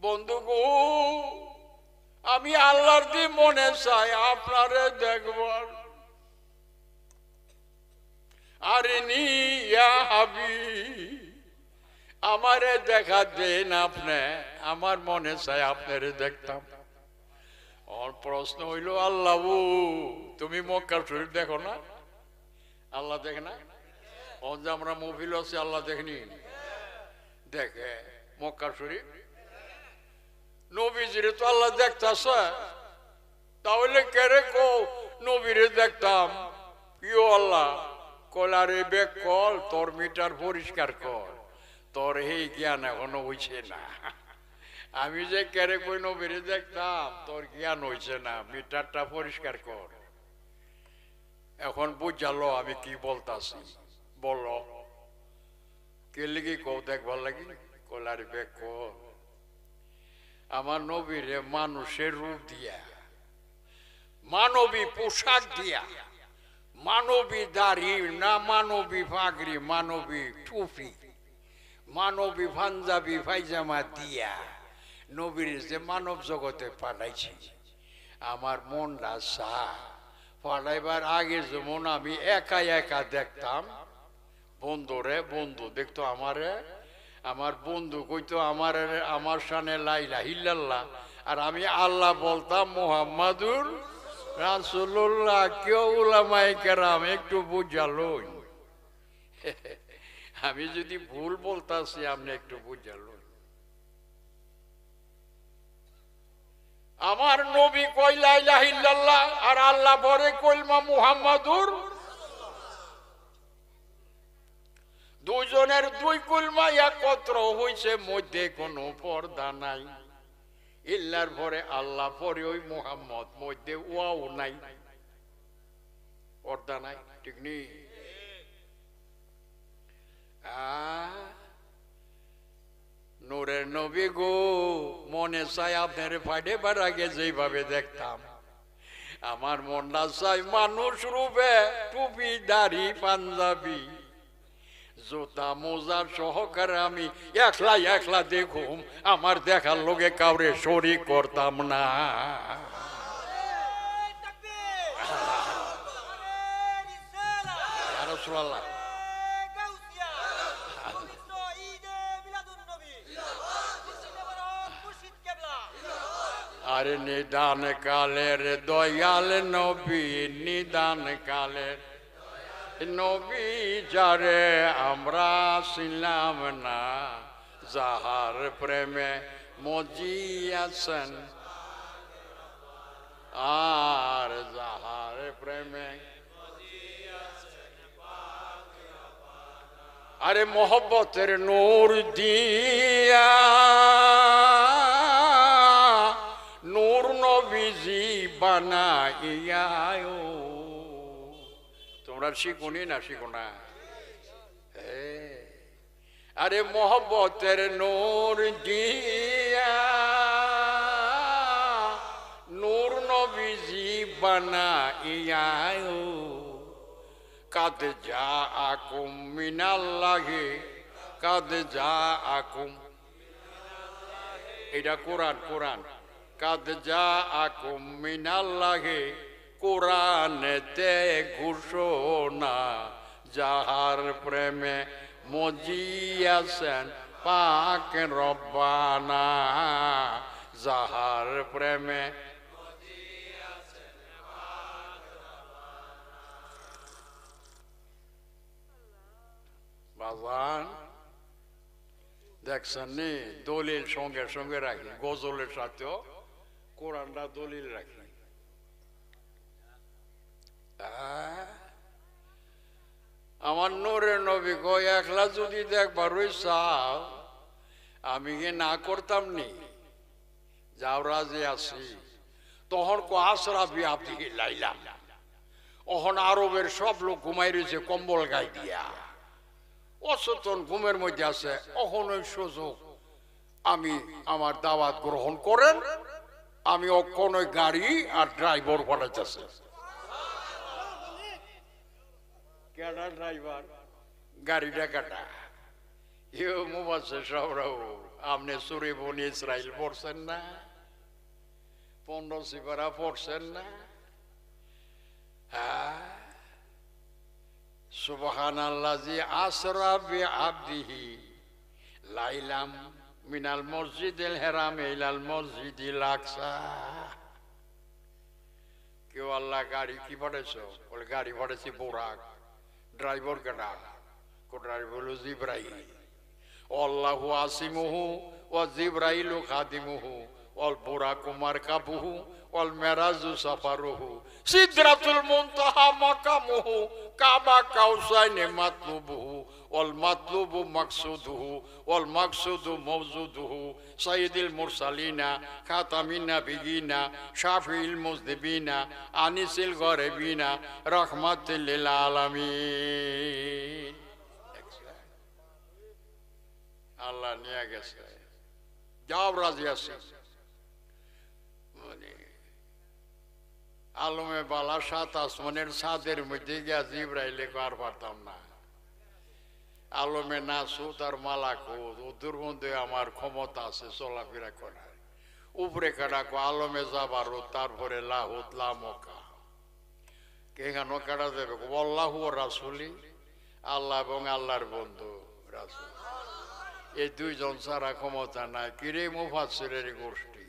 বন্ধু গো, আমি আল্লাহর দি মনে চাই আপনারে দেখবার। আরিনি ইয়া হাবিব, আমারে দেখা দেন আপনি, আমার মনে চাই আপনারে দেখতাম। আমার প্রশ্ন হইল, আল্লাহ তুমি মক্কা শরীফ দেখো না? আল্লাহ দেখে না? যে আমরা মফিল আছি, আল্লাহ দেখনি? দেখে মক্কা শরীফ। নবীজিরে তো আল্লাহ দেখতাছে, তাহলে কেরে কো নবীরে দেখতাম? ইও আল্লাহ কলারে বেক কল, তোর মিটার পরিষ্কার কর, তোর এই জ্ঞান এখনো হইছে না। আমি যে কেরে কই নবীরে দেখতাম, তোর জ্ঞান হইছে না, মিটারটা পরিষ্কার কর। এখন বুঝালো আমি কি বলতাছি, বলো কে লিগি কো দেখবার লাগি? কলারে বেক কল। আমার নবীরে মানুষের রূপ দিয়া, মানবী পোশাক দিয়া, মানবী দাড়ি না, মানবী পাগড়ি, মানবী টুপি, মানবী পাঞ্জাবি পায়জামা দিয়া নবীর যে মানব জগতে পাঠাইছি, আমার মনটা চা পাঠাইবার আগে যেমন আমি একা একা দেখতাম বন্ধুরে, বন্ধু দেখতো আমারে, আমার বন্ধু কইতো আমার সানে লা ইলাহা ইল্লাল্লাহ, আর আমি আল্লাহ বলতাম মুহাম্মাদুর রাসূলুল্লাহ। কেউ উলামায়ে কেরাম একটু বুঝালো, আমি যদি ভুল বলতাছি আপনি একটু বুঝালো। আমার নবী কই লা ইলাহা ইল্লাল্লাহ, আর আল্লাহ পরে কইলমা মুহাম্মাদুর। দুজনের দুই কুলমা একত্র হইছে, মধ্যে কোনো পর্দা নাই। ইল্লার পরে আল্লাহ, পরে ওই মুহাম্মদ, মধ্যে ওয়াও নাই, পর্দা নাই, ঠিক নেই? নূরের নবী গো, মনে চাই আপনার ফাইডে বার আগে যেভাবে দেখতাম, আমার মনটা চাই মানুষ রূপে, টুপি দাড়ি পাঞ্জাবি জুতা মোজার সহকারে আমি একলা একলা দেখুম, আমার দেখার লোকে কাউরে শরীক করতাম না। আরে নিদান কালের দয়াল নবী, নিদান কালের নবী যারে আমরা ছিলাম না, যাহার প্রেমে মজিয়াছেন, আর যাহার প্রেমে, আরে মোহব্বতের নূর দিয়া নূর নবীজি বানাইয়া। তোমরা শিখুনি না? শিখো না? আরে মোহব্বতের নূর দিয়া নূর নবীজি বানাইয়া। কাদ যা আকুম মিনাল্লাহি, কাদ যা আকুম, এটা কোরআন, কোরআন। কাদ যা আকুম মিনাল্লাহি, কোরআনেতে ঘোষণা, যাহার প্রেমে মজিয়াছেন পাক রব্বানা, যাহার প্রেমে। বাজান দেখছেন নি, দলিল সঙ্গে সঙ্গে রাখি, গজলের সাথেও কোরআনটা দলিল রাখি। আমার নূরে নবী গো, একলা যদি দেখবার চাও, আমি কি না করতাম নি? যাও রাজি আছি। তখন কো আশরাফি আপনি লাইলাম, তখন আরবের সব লোক ঘুমাই রয়েছে কম্বল গায়ে দিয়া, অচেতন ঘুমের মধ্যে আছে। তখন ওই সুযোগ আমি আমার দাওয়াত গ্রহণ করেন, আমি অক্ষণ ওই গাড়ি আর ড্রাইভার পাঠাইতেছে। কেডা ড্রাইভার? গাড়িটা কাটা। ইউ মুবাসসির সাহেবরাও আপনি সূরা বনী ইসরাইল পড়ছেন না? 15 সিপারা পড়ছেন না? হ্যাঁ, সুবহানাল্লাযী আসরা বিআবদিহি লাইলাম মিনাল মসজিদিল হারাম ইলাল মসজিদিল আকসা। কেউ আল্লাহ গাড়ি কি পাঠাইছো? বলে গাড়ি পাঠাইছি বোরাক। ড্রাইভার কেনা? কো ড্রাইভার হলো জিবরাইল। আল্লাহু আসিমুহু ওয়া জিবরাইলু খাদিমুহু ওয়াল বুরাকু মারকাবুহু ওয়াল মেরাজু সাফারুহু সিদরাতুল মুনতাহা মাকামুহু কাবা কাউসাইনে মাতলুবুহু ওয়াল মাতলুবু মাকসুদুহু ওয়াল মাকসুদু মাওজুদুহু সাইয়্যিদুল মুরসালিনা খাতামিন নাবিয়িনা শাফিউল মুযনিবিনা আনিসিল গরিবিনা রাহমাতুল লিল আলামিন। আল্লাহ নিয়ে গেছে, যাও রাজি আছি। আলমে বালা 7 আসমানের ছাদের মধ্যে গিয়া জিবরাইলে আর পারতাম না। আলমে নাসুত আর মালাকুত ওদের মধ্যে আমার ক্ষমতা আছে চলাফেরা করার। উপরে কাটাকো আলমে যাবারও, তারপরে লাহুত লামকা কেখানো কাটা যাবে আল্লাহু ওয়া রাসূলি, আল্লাহ এবং আল্লাহর বন্ধু রাসূল। এই দুইজন ছাড়া ক্ষমতা নাই। কিরে মুফাসসিরের গোষ্ঠী,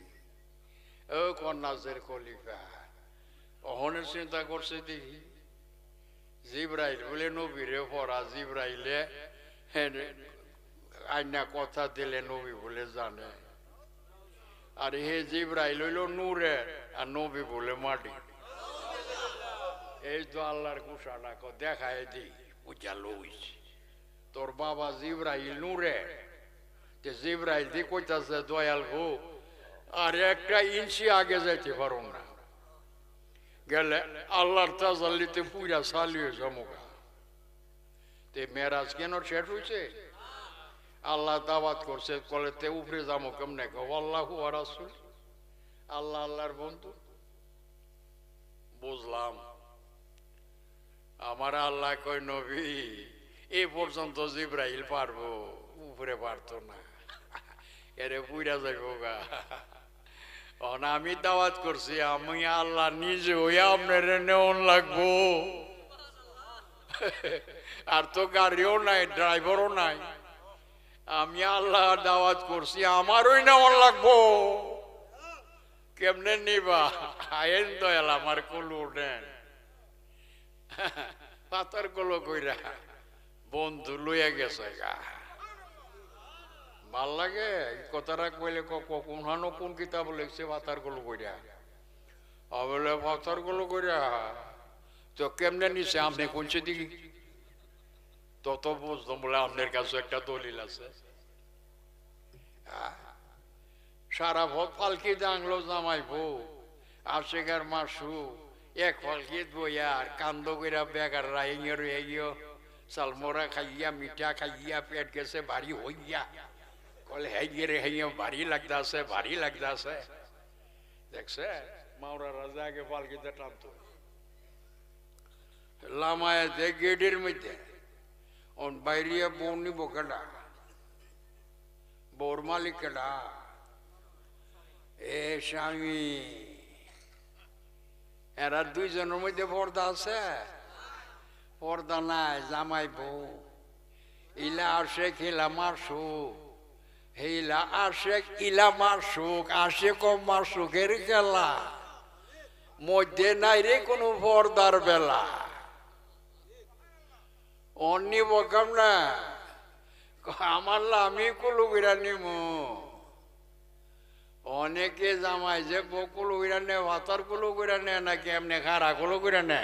ও কন্যাজের খলিফা অহনের চিন্তা করছে দেখি জিবরাইল বলে নবীরে পড়া। জিবরাইলে আইনা কথা দিলে নবী বলে জানে, আর হে জিবরাইল হইল নূরে আর নবী বলে মাটি। এই তো আল্লাহর কুষাটা দেখায় দি বুঝা লইছে। তোর বাবা জিবরাইল নূরে, জিবরাইল দি কইতাছে দয়াল গো আর একটা ইঞ্চি আগে যাইতে পারো না, গেলে আল্লাহর তাজাল্লিতে পুরা চালিয়ে জমগা। তে মেরাজ কেন শেষ হয়েছে? আল্লাহ দাওয়াত করছে, কলেতে উপরে যাবো কেমনে? আল্লাহু ওয়া রাসূল, আল্লাহ আল্লাহর বন্ধু। বুঝলাম। আমার আল্লাহ কয় নবী এই পর্যন্ত জিবরাইল পারবো, উপরে পারতো না, এরে পুরা যাইব গা। আমি দাওয়াত করছি, আমি আল্লাহ নিজে হইয়া আপনার নেওয়ান লাগবো। আর তো গাড়িও নাই, ড্রাইভারও নাই। আমি আল্লাহ দাওয়াত করছি, আমারই নেওয়ান লাগবো। কেমনে নিবা? আইন দয়াল আমার কলু নেন, পাতার কলো কইরা বন্ধু লইয়া গেছে গা। ভাল লাগে কথাটা কইলে, কোন কোন কিতাব লিখছে পাতার গুলো কইরা, বলে পাতার গুলো কইরা তো কেমনে নিছে আপনি কোনছে দিকে? তত বুঝতাম বলে আপনার কাছে একটা দলিল আছে। সারা ভোট পালকি জাংলো জামাইবো আশেখার মাসু এক পালকিত বইয়া কান্দ কইরা বেগার রাইঙে রয়ে গিয়ে চালমোরা খাইয়া মিঠা খাইয়া পেট গেছে ভারী হইয়া। কলে হেগিয়ে রে হেগিয়ে ভারী লাগতাছে, ভারী লাগতাছে। দেখছে মাওরা রাজা আগে পালকিতে টানতো লামায় যে গেটের মধ্যে বাইরিয়া বউ নিব কেডা? বউর মালিক কেডা? এ স্বামী। এরা দুইজনের মধ্যে পর্দা আছে? পর্দা নাই। জামাই বউ ইলা আশেক ইলা মারসুক, ইলা আশেক ইলা মারসুক, আশেক ও মারসুকের খেলা। মধ্যে নাই রে কোনো পর্দার বেলা। অন্যি বকাম না আমার আমি কুলু বিরা নিমু। অনেকে জামাই যে বকুল উইরা নে, ভাতার কুলো কইরা নে নাকি এমনি খারা কুলো কইরা নে?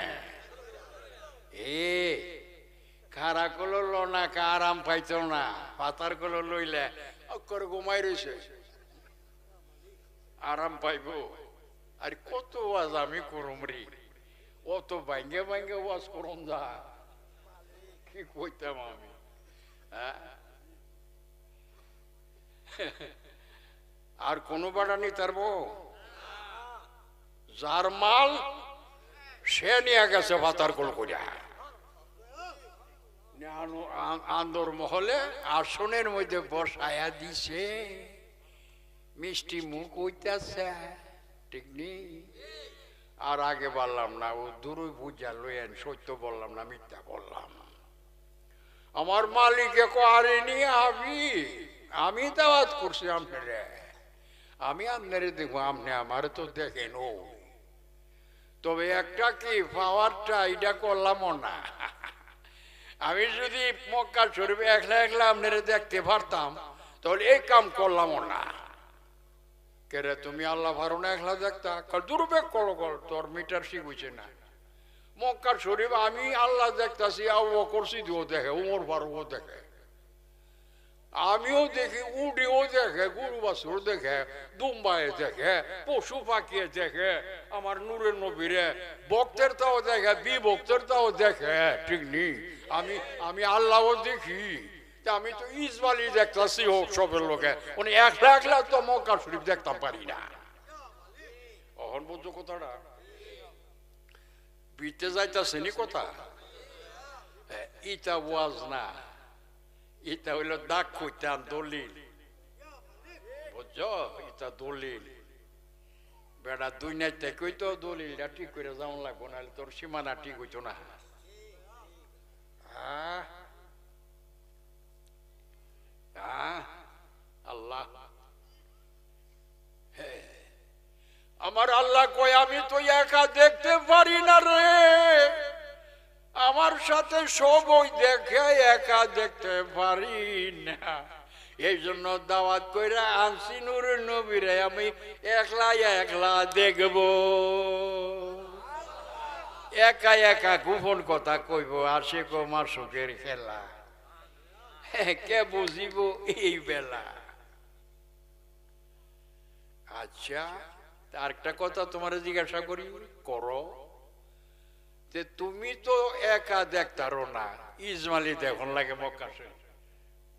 এ খারা কুলো লো না, আরাম পাইত না। ভাতার কুলো লইলে অক্ষর ঘুমাই রয়েছে, আরাম পাইব। আর কত ওয়াজ আমি করুম রে, অত ভাঙ্গে ভাঙ্গে ওয়াজ করুম যা কি কইতাম আমি। হ্যাঁ, আর কোনো বাড়া নিতে পারবো? যার মাল সে নিয়ে গেছে ভাতার কোল করিয়া। আন্দর মহলে আসনের মধ্যে বসায়া দিছে, মিষ্টি মুখ হইতেছে, ঠিক নেই। আর আগে বললাম না, ও দূরই বুঝা লইয়েন, সত্য বললাম না, মিথ্যা বললাম। আমার মালিকে কারিনি, আমি দাওয়াত করছি আপনারে, আমি আপনারে দেখবো, আপনি আমার তো দেখেন। ও তবে একটা কি, পাওয়ারটা এটা করলাম না। আমি যদি মক্কা শরীফে একলা একলা আপনারা দেখতে পারতাম, তাহলে এই কাম করলাম না। কেরে তুমি আল্লাহ ভারো না একলা দেখতা? দুর্বেগ করো, তোর মিটার শিখুছে না। মক্কা শরীফ আমি আল্লাহ দেখতাছি, আবু বকর সিদ্দিকও দেখে, উমর ফারুকও দেখে, আমিও দেখি, উডিও দেখে, গরু বাছুর দেখে, দুম্বায় দেখে, পশু পাখি দেখে, আমার নূরের নবীরে ভক্তের তাও দেখে, বিভক্তের তাও দেখে, ঠিক নেই। আমি আল্লাহও দেখি। আমি তো ইসমাইলি দেখতাছি হোক সবের লোকে, উনি একলা একলা তো মক্কা শরীফ দেখতাম পারি না। অহন বুঝছো কথাটা? বিতে যাইতাছে নি কথা। ইটা ওয়াজ না, এটা হইল দাগ কইতাম, দলিল, বুঝছো? এটা দলিল। বেড়া দুই নাইতে কইতো দলিলটা ঠিক করে যাওয়া লাগবো, নাহলে তোর সীমানা ঠিক হইতো না। আল্লাহ, আমার আল্লাহ কয়, আমি তো একা দেখতে পারি না রে, আমার সাথে সবই দেখে, একা দেখতে পারি না। এই জন্য দাওয়াত কইরা আনছি নূরের নবীরে, আমি একলা একলা দেখব, একা একা গোপন কথা কইব, আসে কো মাসুকের খেলা, কে বুঝিব এই বেলা। আচ্ছা, আরেকটা কথা তোমার জিজ্ঞাসা করি, করো যে তুমি তো একা দেখতারো না, ইসমাইলি দেখুন লাগে মক্কা শরীফ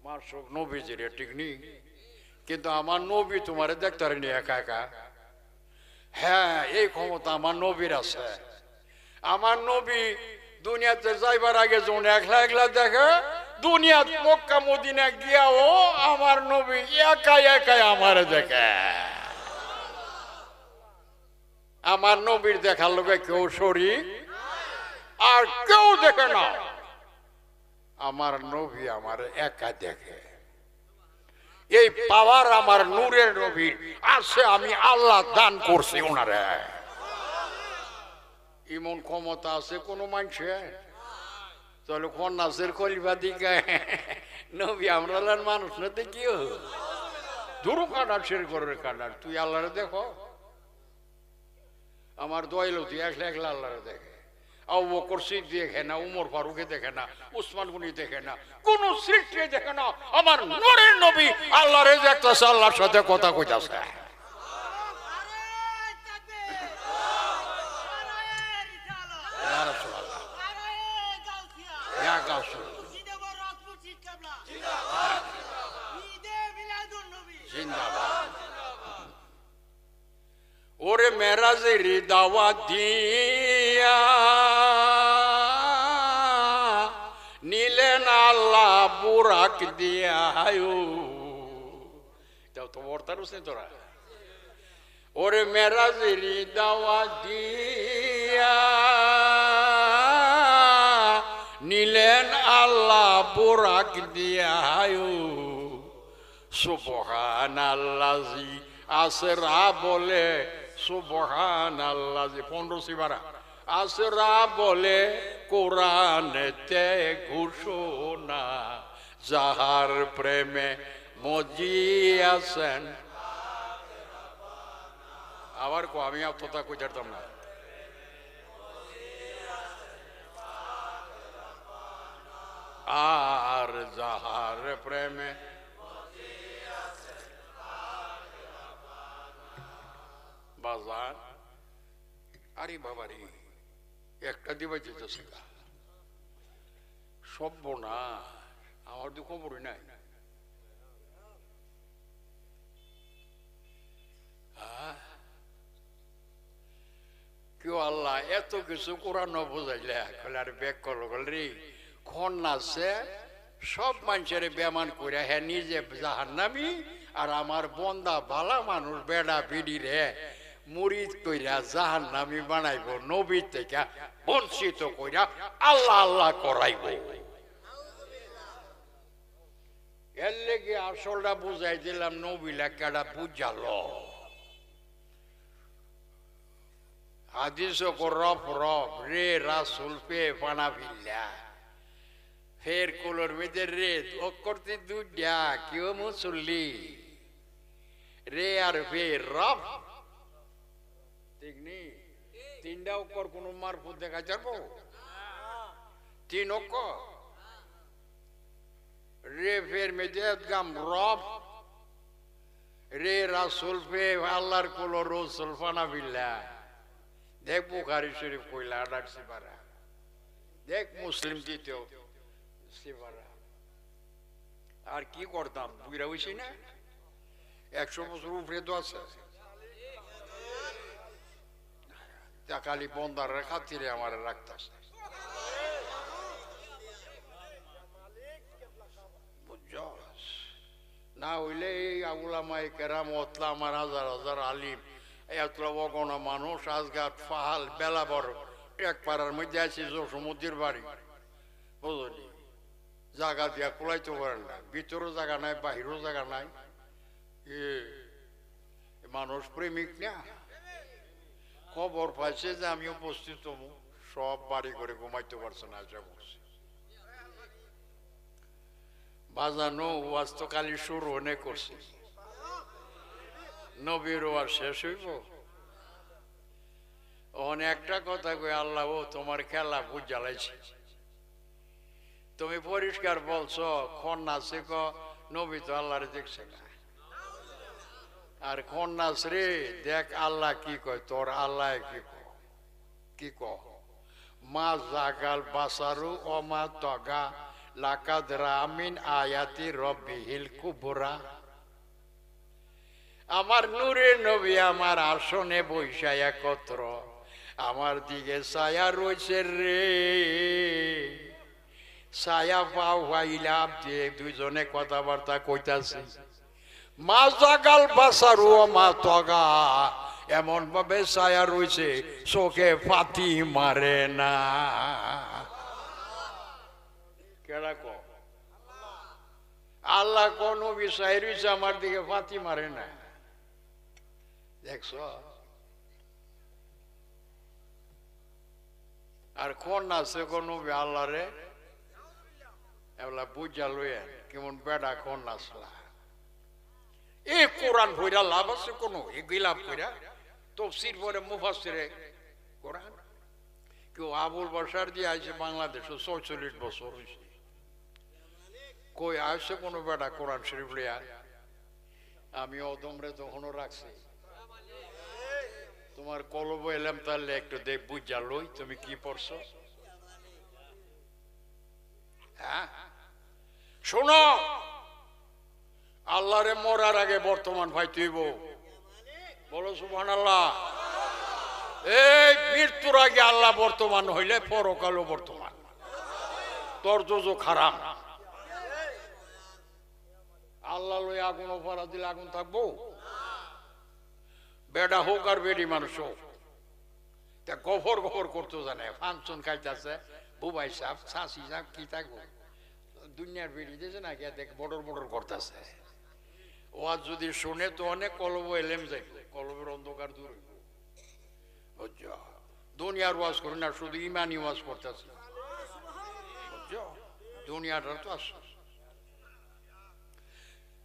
মাসুক নবীজির, ঠিক নেই? কিন্তু আমার নবী তোমারে দেখতারেনি একা একা। হ্যাঁ, এই ক্ষমতা আমার নবীর আছে। আমার নবী দুনিয়াতে যাইবার আগে যখন একলা একলা দেখে, দুনিয়া মক্কা মদিনা গিয়াও আমার নবী একাই একাই আমারে দেখে। আমার নবীর দেখার লোকে কেউ শরীক আর কেউ দেখে না, আমার নবী আমার একা দেখে। এই পাওয়ার আমার নূরের নবীর আছে, আমি আল্লাহ দান করছি ওনারে। এমন ক্ষমতা আছে কোন মানুষের? তাহলে কন্যাসের কলিবা দিকে নবী আমরা মানুষ না দেখিও, দূর কাটার শের করে কাটার। তুই আল্লাহরে দেখো, আমার দোয়াইল তুই একলা একলা আল্লাহরে দেখে। আবু বকর সিদ্দিক দেখে না, উমর ফারুকে দেখে না, উসমান গনি দেখে না, কোন সৃষ্টি দেখে না, আমার নূরের নবী আল্লাহরে দেখতেছে, আল্লাহর সাথে কথা কইতাছে। ওরে মেরাজের দাওয়াত দিয়া নিলেন আল্লাহ বুরাক দিয়া, তো বর্তার উঠছে তোরা। ওরে মেরাজের দাওয়াত দিয়া নিলেন আল্লাহ বুরাক দিয়া, সুবহানাল্লাহি আসরা বলে, সুবহানাল্লাহি 15 সিবারা আসরা বলে কোরআনেতে ঘোষণা, যাহার প্রেমে মজিয়াছেন। আবার কো, আমি আপনার কই জানতাম না। আর যাহার প্রেমে বাজার, আরে বাবারি একটা দিবা যেতেছে সভ্য না, আমার তো খবরই নাই। কেউ আল্লাহ এত কিছু কোরআন বোঝাইলে, আর ব্যাগ করলো রে খন্নাসে সব মানুষের বেমান করে হ্যাঁ নিজে জাহান্নামি আর আমার বন্দা বালা মানুষ বেড়া বিড়ি রে মুরিদ কইরা জাহান্নামি বানাইব নবী থেকে বঞ্চিত কইরা আল্লাহ আল্লাহ করাইব এর লেগে আসলটা বুঝাই দিলাম নবী লেখাটা বুঝালো হাদিস রব রব রে রাসুল পে ফানা ভিল্লা ফের কুলোর মেয়েদের রে করতে দুইটা কেউ মুসল্লি রে আর ফের রব ঠিক নেই তিনটা অক্ষর কোন মারফত দেখা যাবো তিন অক্ষর রে ফের মেয়েদের গাম রব রে রাসুল পে আল্লাহর কুলো রসুল ফানা ভিল্লা দেখ বুখারী শরীফ কইলা ডাকছি পারা দেখ মুসলিম দ্বিতীয় আর কি করতাম বুঝরা হইছি না 100 বছর উপরে তো আছে খালি বন্দার খাতিরে আমার রাখতেছে না হইলে এই উলামায়ে কেরাম ওতলা আমার হাজার হাজার আলিম এতলা অগণা মানুষ আজগার ফাহাল বেলা বড় এক পাড়ার মধ্যে আছে সমুদ্রের বাড়ি বুঝলি জায়গা দিয়া কুলাইতে পারেন না ভিতরও জায়গা নাই বাহিরও জায়গা নাই মানুষ প্রেমিক না খবর পাইছে যে আমি উপস্থিত হবো সব বাড়ি করে ঘুমাইতে পারছে না আশা করছি বাজানো ওয়াজ তো কালি শুরু অনেক করছি নবীর ওয়াজ শেষ হইব অনেকটা কথা কই আল্লাহ ও তোমার খেলা বুঝ জ্বালাইছে তুমি পরিষ্কার বলছো খন্নাসে ক নবী তো আল্লাহরে দেখছে না আর খন্নাস রে দেখ আল্লাহ কি কয় তোর আল্লাহ কি ক মা জাগাল বাসারু অমা তগা লাকাদ রামিন আয়াতি রব্বিহিল কুবরা আমার নূরে নবী আমার আসনে বৈশা একত্র আমার দিকে ছায়া রয়েছে রে ছায়া পাও হইলাম যে দুইজনে কথাবার্তা কইতাছি মা জাগাল বাসারু মা তগা এমন ভাবে ছায়া রয়েছে চোখে ফাতি মারে না কেডা কো আল্লাহ কোন বিষয় রয়েছে আমার দিকে ফাতি মারে না দেখছ আর কোন আছে কোন আল্লাহ রে এগুলা বুঝা লইয়া কেমন বেড়া কোন নাচলা এই কোরআন ভইরা লাভ আছে কোন এগুলি লাভ কইরা তফসির পরে মুফাসসিরে কোরআন কেউ আবুল বসার দিয়ে আইছে বাংলাদেশে 44 বছর হয়েছে কই আসছে কোন বেড়া কোরআন শরীফ লিয়া আমি অদমরে তখনও রাখছি তোমার কলব এলাম তাহলে একটু দেখ বুঝা লই তুমি কি পড়ছো হ্যাঁ শোনো আল্লাহরে মরার আগে বর্তমান ভাই তুইব বলো সুবহানাল্লাহ এই মৃত্যুর আগে আল্লাহ বর্তমান হইলে পরকালও বর্তমান তোর জোজো খারাপ আল্লাহ লই আগুন অপরা দিলে আগুন থাকবো বেডা হোক আর বেডি মানুষ হোক তা গফর গফর করতে জানে ফাংশন খাইতেছে বুবাই সাহেব শাসি সাহেব কি থাকবো দুনিয়ার বেডি দিয়েছে না গিয়ে দেখ বড়র বড়র করতেছে ওয়াজ যদি শুনে তো অনেক কলব এলেম যাইব কলবের অন্ধকার দূর হইব বুঝছো দুনিয়ার ওয়াজ করে না শুধু ইমানি ওয়াজ করতেছে বুঝছো দুনিয়াটা তো আসছে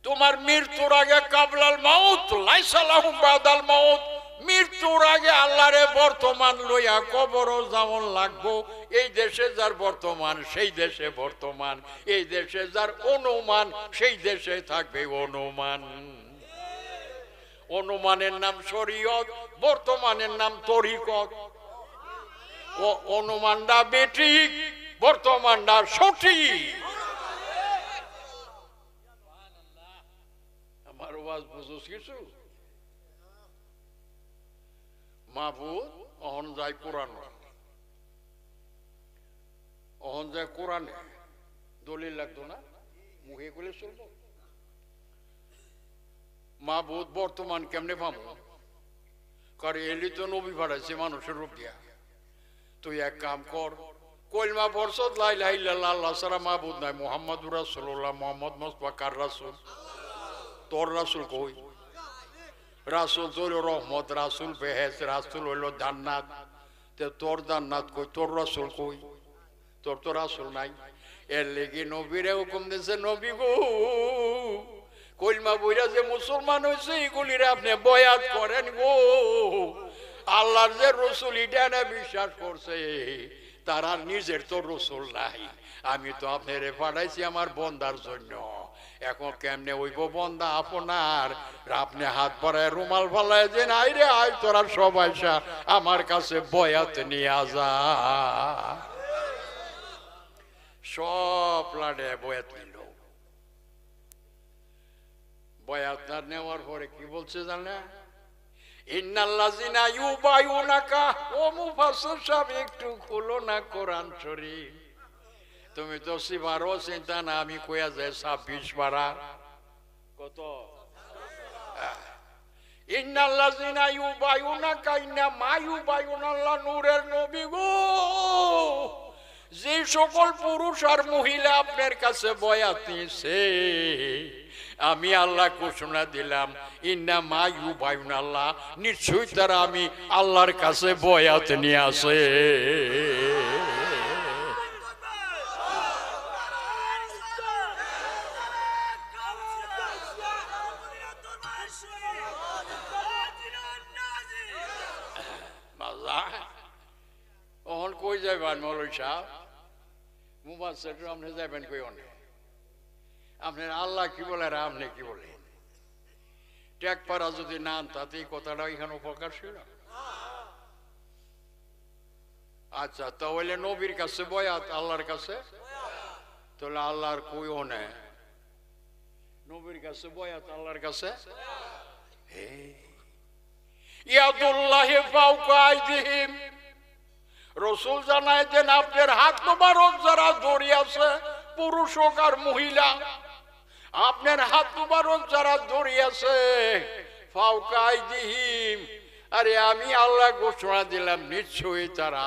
তোমার মৃত্যুর আগে কাবলাল মাউত লাইসা লাহুম বাদাল মাউত মৃত্যুর আগে আল্লাহরে বর্তমান লইয়া কবরও যেমন লাগবো এই দেশে যার বর্তমান সেই দেশে বর্তমান এই দেশে যার অনুমান সেই দেশে থাকবে অনুমান অনুমানের নাম শরীয়ত বর্তমানের নাম তরিকত ও অনুমানটা বেঠিক বর্তমানটা সঠিক আমার ওয়াজ বুঝোস কিছু মাহবুব অহন যায় কোরআন অহন যায় কোরআনে দলিল লাগতো না, মুখে করলে চলবো। মাহবুদ বর্তমান কেমনে পাবো? কারণ এলি তো নবী পাঠাইছে মানুষের রূপ দিয়া। তুই এক কাম কর, কলমা পড়ছত লা ইলাহা ইল্লাল্লাহ, আল্লাহ ছাড়া মাহবুদ নাই, মুহাম্মাদুর রাসূলুল্লাহ, মুহাম্মদ মুস্তাফা কার রাসূল। তোর রাসূল কই? রাসূল তো হইল রহমত, রাসূল বেহেশত, রাসূল হইল জান্নাত। তোর জান্নাত কই? তোর রাসূল কই? তোর তো রাসূল নাই। এর লেগে নবীরে হুকুম দিয়েছে, নবী গো কলমা বইরা যে মুসলমান হয়েছে এগুলির আপনি বয়াত করেন গো। আল্লাহর যে রসুল এটা না বিশ্বাস করছে, তারা নিজের তো রসুল নাই। আমি তো আপনারে পাঠাইছি আমার বন্দার জন্য। এখন কেমনে হইব বন্দা আপনার? আপনি হাত পরায় রুমাল ফালায় যে নাই রে আয় তোরা সবাই আমার কাছে বয়াত নিয়ে যা। সব লাডে বয়াত নিল। বয়াত না নেওয়ার পরে কি বলছে জানে? ইন্নাল্লাযিনা ইউবায়ুনাকা। ও মুফাসসির সাহেব একটু খুলো না কোরআন শরীফ। তুমি তো সিবারও চিন্তা না, আমি কইয়া যায় 26 পারা কত? ইন্নাল্লাযিনা ইউবায়ুনাকা ইন্নামা ইউবায়ুনাল্লাহ, নূরের নবী গো যে সকল পুরুষ আর মহিলা আপনার কাছে বয়াত নিছে, আমি আল্লাহ ঘোষণা দিলাম ইন্নামা ইউবায়ুনাল্লাহ, নিশ্চয়ই তারা আমি আল্লাহর কাছে বয়াত নিয়ে আসে। কই যাবেন মৌলভী সাহেব? মুফাসসির আপনি যাবেন কই? অনেক আপনার আল্লাহ কি বলে আর আপনি কি বলেন? ট্যাগ পারা যদি না তাতে এই কথাটা এখানে প্রকাশ ছিল। আচ্ছা তাহলে নবীর কাছে বয়াত, আল্লাহর কাছে তাহলে আল্লাহর কই অনে? নবীর কাছে বয়াত, আল্লাহর কাছে ইয়াদুল্লাহি ফাওকা আইদিহিম। রসুল জানায় দেন আপনার হাত মুবারক যারা দড়িয়ে আছে, পুরুষ হোক আর মহিলা, আপনার হাত মুবারক যারা দড়িয়ে আছে ফাওকা আইদিহিম, আরে আমি আল্লাহ ঘোষণা দিলাম নিশ্চয়ই তারা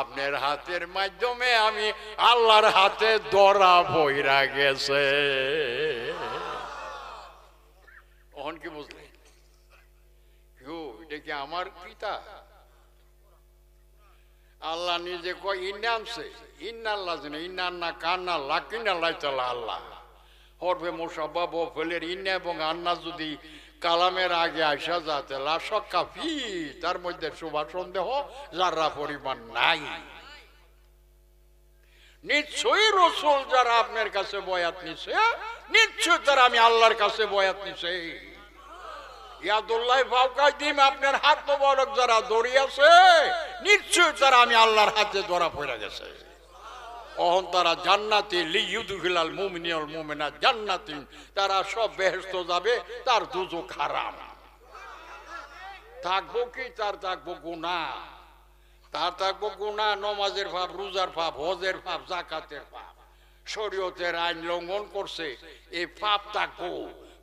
আপনার হাতের মাধ্যমে আমি আল্লাহর হাতে ধরা পইরা গেছে। তখন কি বুঝলেন? এটা কি আমার পিতা? আল্লাহ নিজে কয় ইন্নামছে ইন্নাল্লাহ জানে ইন্নান্না কান্না লাকিনাল্লাহ তাআলা আল্লাহ। হরফে মুসাব্বাহ বফেলের ইন্না এবং আন্না যদি কালামের আগে আসা যাতে লা শাক্কা ফি, তার মধ্যে শুভা সন্দেহ যারা পরিমাণ নাই। নিশ্চয়ই রসুল যারা আপনার কাছে বয়াত নিছে, নিশ্চয় তারা আমি আল্লাহর কাছে বয়াত নিছে। ইয়াদুল্লাহি ফাওকা আইদিহিম, আপনার হাত মোবারক যারা ধরিয়াছে নিশ্চয় তারা আমি আল্লাহর হাতে ধরা পড়ে গেছে। অহন তারা জান্নাতি লিইউদখিলাল মুমিনিনা ওয়াল মুমিনাত জান্নাতিন, তারা সব বেহেশতে যাবে, তার দুজক হারাম। থাকবো কি? তার থাকবো গুনাহ, তার থাকবো গুনাহ, নমাজের পাপ, রোজার পাপ, হজের পাপ, যাকাতের পাপ, শরীয়তের আইন লঙ্ঘন করছে, এই পাপ থাকবো।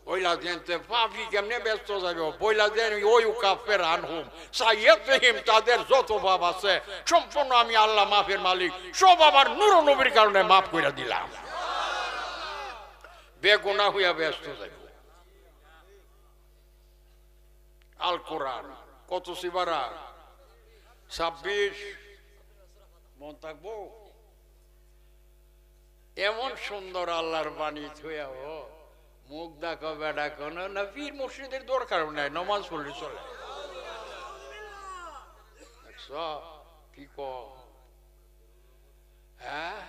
বইলা দেনতে পাপি কেমনে ব্যস্ত যাবে? বইলা দেন ওই কাফের আনহুম সাইয়্যিহিম, তাদের যত পাপ আছে সম্পূর্ণ আমি আল্লাহ মাফের মালিক, সব আমার নূর নবীর কারণে মাফ করে দিলাম। বেগুনাহ হইয়া ব্যস্ত যাবে। আল কোরআন কত সিবারা? 26 মন থাকবো। এমন সুন্দর আল্লাহর বাণী থইয়া মুখ দেখো বেড়া কোন না, পীর মুর্শিদের দরকার নাই, নমাজ পড়লে চলে। কি ক হ্যাঁ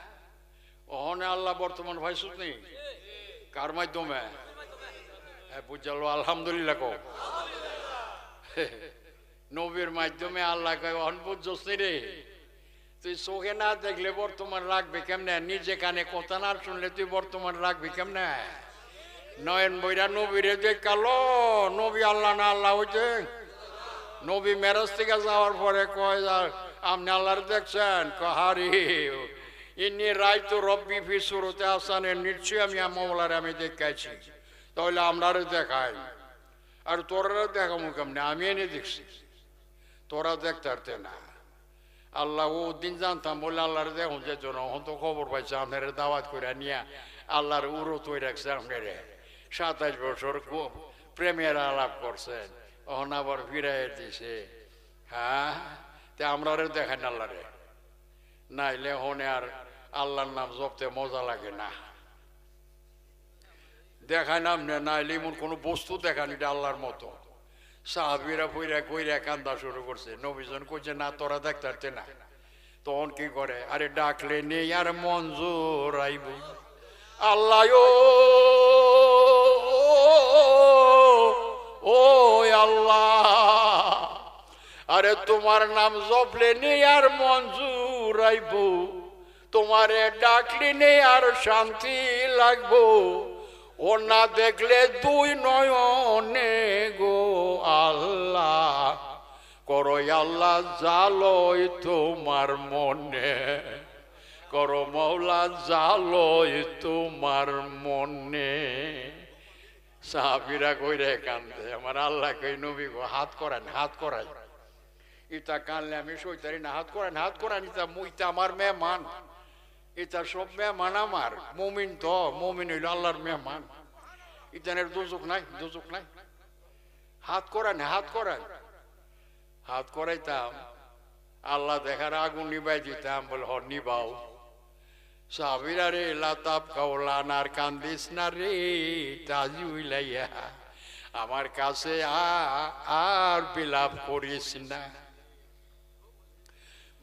ওহনে আল্লাহ বর্তমান ভাইসুস নেই কার মাধ্যমে? হ্যাঁ বুঝালো আলহামদুলিল্লাহ কো নবীর মাধ্যমে আল্লাহ কয় অহন বুঝছস রে, তুই চোখে না দেখলে বর্তমান রাখবে কেমনে? নিজে কানে কথা না শুনলে তুই বর্তমান রাখবি কেমনে? নয়ন বইরা নবীরে যে কালো নবী আল্লাহ না আল্লাহ হইছে। নবী মেরাজ থেকে যাওয়ার পরে কয় আপনি আল্লাহর দেখছেন? কহারি ইন্নি রাইতু রব্বি ফি সুরতে হাসানের, নিশ্চয়ই আমি মওলার আমি দেখাইছি। তাহলে আমরারে দেখাই, আর তোরা দেখাবো কেমনে? আমি এনে দেখছি, তোরা দেখতে পারতে না। আল্লাহ ও দিন জানতাম বলে আল্লাহরে দেখুন যে জন্য হন তো খবর পাইছে আপনার দাওয়াত করে নিয়ে আল্লাহর উড়ো তৈরি রাখছে আপনার 27 বছর প্রেমের আলাপ করছেন, ওখানে আবার ফিরাই দিছে। হ্যাঁ, তে আমরারে দেখেন আল্লাহরে, নাইলে হনে আর আল্লাহর নাম জপতে মজা লাগে না। দেখায় নাম নাইলে এমন কোনো বস্তু দেখান এটা আল্লাহর মতো। সাহাবীরা ফইরা কইরা কান্দা শুরু করছে, নবীজন কইছে না তোরা দেখতে পারতে না। তখন কি করে, আরে ডাকলে নেই আর মঞ্জুর আইব। আল্লাহ ও আল্লাহ, আরে তোমার নাম জপলে নেই আর মঞ্জুর আইব, তোমারে ডাকলে নেই আর শান্তি লাগবো। ও না দেখলে দুই নয়নে গো আল্লাহ, করো আল্লাহ জালোই তোমার মনে, করো মওলা জালোই তোমার মনে। সাহাবীরা কইরে কান্দে, আমার আল্লাহ কই নবী গো হাত করান, হাত করান। ইটা কানলে আমি সইতারি না, হাত করান, হাত করান। ইটা আমার মেহমান, এটা সব মেহমান আমার। মুমিন তো, মুমিন হইল আল্লাহর মেহমান। ইতানের দোজক নাই, দোজক নাই। হাত করান, হাত করান। হাত করাইতাম, আল্লাহ দেখার আগুন নিবাই দিতাম, বলে হ নিবাও। সাহাবীরা রে লাতাব কাওলানার কান্দিস না রে তাজি উইলাইয়া, আমার কাছে আর বিলাপ করিস না।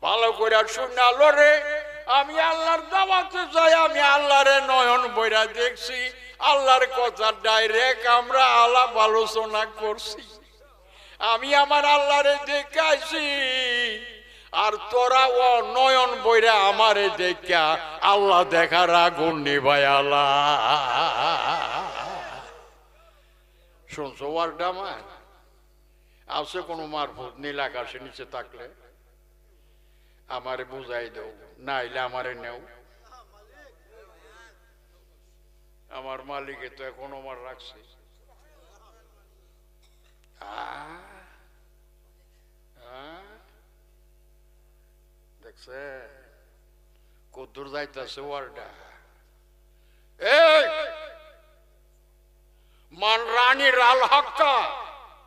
ভালো করে শুনালো রে, আমি আল্লাহর দাওয়াতে যাই, আমি আল্লাহরে নয়ন বইরা দেখছি, আল্লাহর কথা ডাইরেক্ট আমরা আলাপ আলোচনা করছি। আমি আমার আল্লাহরে দেখাইছি, আর তোরা ও নয়ন বইরা আমারে দেখা আল্লাহ দেখার আগুন নিবাই। আল্লাহ শুনছো ওয়ার্ডটা আমার আছে কোনো মারফত নীল আকাশের নিচে থাকলে আমারে বুঝাই দেও, নাইলে আমারে নেও। আমার মালিকে তো এখন আমার রাখছে। দেখছে কদ্দুর যাইতেছে ওয়ার্ডা। এই মান রানী রাল হক্কা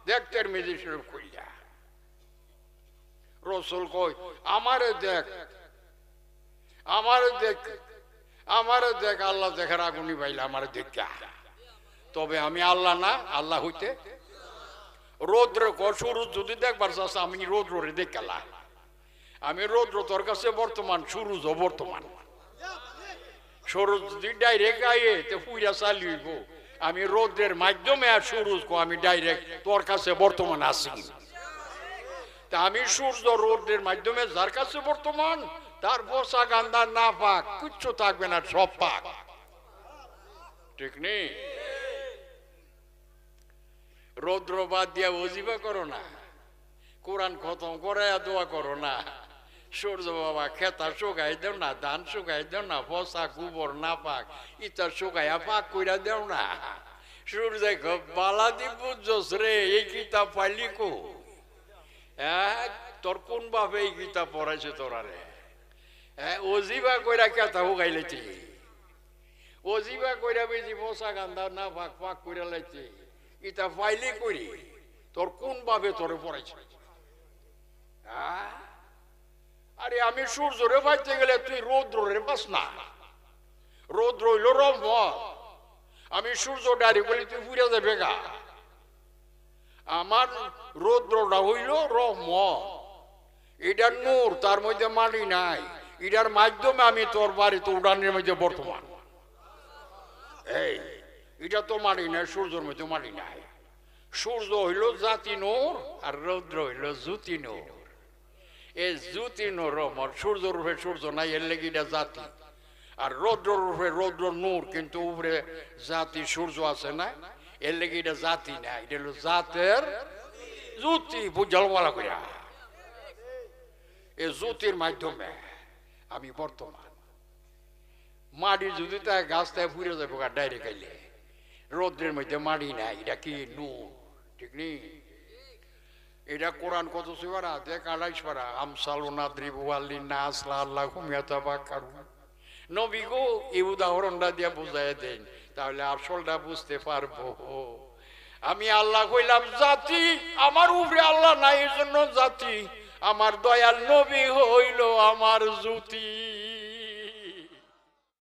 দেখতে মেজি শরীফ কইয়া রসুল কই আমারে দেখ, আমারে দেখ, আমারে দেখ। আল্লাহ দেখার আগুনি পাইলে আমারে দেখা, তবে আমি আল্লাহ না, আল্লাহ হইতে রৌদ্র সূর্য যদি দেখবার চাষ আমি রৌদ্রে দেখালা। আমি রৌদ্র তোর কাছে বর্তমান, সূর্য বর্তমান। সূর্য যদি ডাইরেক্ট আইয়ে তো পুইরা চালিব, আমি রৌদ্রের মাধ্যমে আর সূর্য আমি ডাইরেক্ট তোর কাছে বর্তমান আছি। তা আমি সূর্য রৌদ্রের মাধ্যমে যার কাছে বর্তমান, তার বসা গান্ধা না পাক কিচ্ছু থাকবে না, সব পাক। ঠিক নেই? রৌদ্র বাদ দিয়া ওজিবা করো না, কোরআন খতম করে দোয়া করো না। সূর্য বাবা খেতা শুকাই দেও না, ধান শুকাই দেও না, বসা গোবর না পাক ইটা শুকাইয়া পাক কইরা দেও না। সূর্য বালা দি বুঝছস রে, এই কিতাব পাইলি কো? তোর কোন ভাবে এই কিতাব পড়াইছে তোরা রে? ওজিবা কইরা খেতা শুকাই লেছি, ওজিবা কইরা বেশি বসা গান্ধা না পাক পাক কইরা লাইছে, ইটা পাইলি করি? তোর কোন ভাবে তোরে পড়াইছে? আরে আমি সূর্যরে পাইতে গেলে তুই রৌদ্রে পাস না। রৌদ্র হইল রহমত, আমি সূর্য ডারি বলি তুই পুড়ে যাবে গা। আমার রৌদ্রটা হইল রহমত, এটার নূর, তার মধ্যে মাটি নাই। এটার মাধ্যমে আমি তোর বাড়িতে উড়ানের মধ্যে বর্তমান। এই এটা তো মাটি নাই, সূর্যের মধ্যে মাটি নাই। সূর্য হইল জাতি নূর আর রৌদ্র হইল জ্যোতি নূর। এই জ্যোতি নূর রহমত, সূর্য রূপে সূর্য নাই, এর লেগে এটা জাতি। আর রৌদ্র রূপে রৌদ্র নূর, কিন্তু উপরে জাতি সূর্য আছে না, এর লেগে এটা জাতি না, এটা হলো জাতের জ্যোতি। বুঝাল বলা কইরা এই জ্যোতির মাধ্যমে আমি বর্তমান। মাটি যদি তাই গাছটায় ফুরে যাবো ডাইরেক্ট আইলে রৌদ্রের মধ্যে মাটি নাই এটা কি নূর ঠিক নেই এটা কোরআন কত সুবারা দেখ 28 পারা আমসাল নাদ্রিবু আল্লিন্নাস লাআল্লাহুম ইয়াতাফাক্কারুন নবী গো এই উদাহরণটা দিয়ে বুঝাই দেন তাহলে আসলটা বুঝতে পারবো আমি আল্লাহ কইলাম জাতি আমার উপরে আল্লাহ নাই এর জন্য জাতি আমার দয়াল নবী হইল আমার জ্যোতি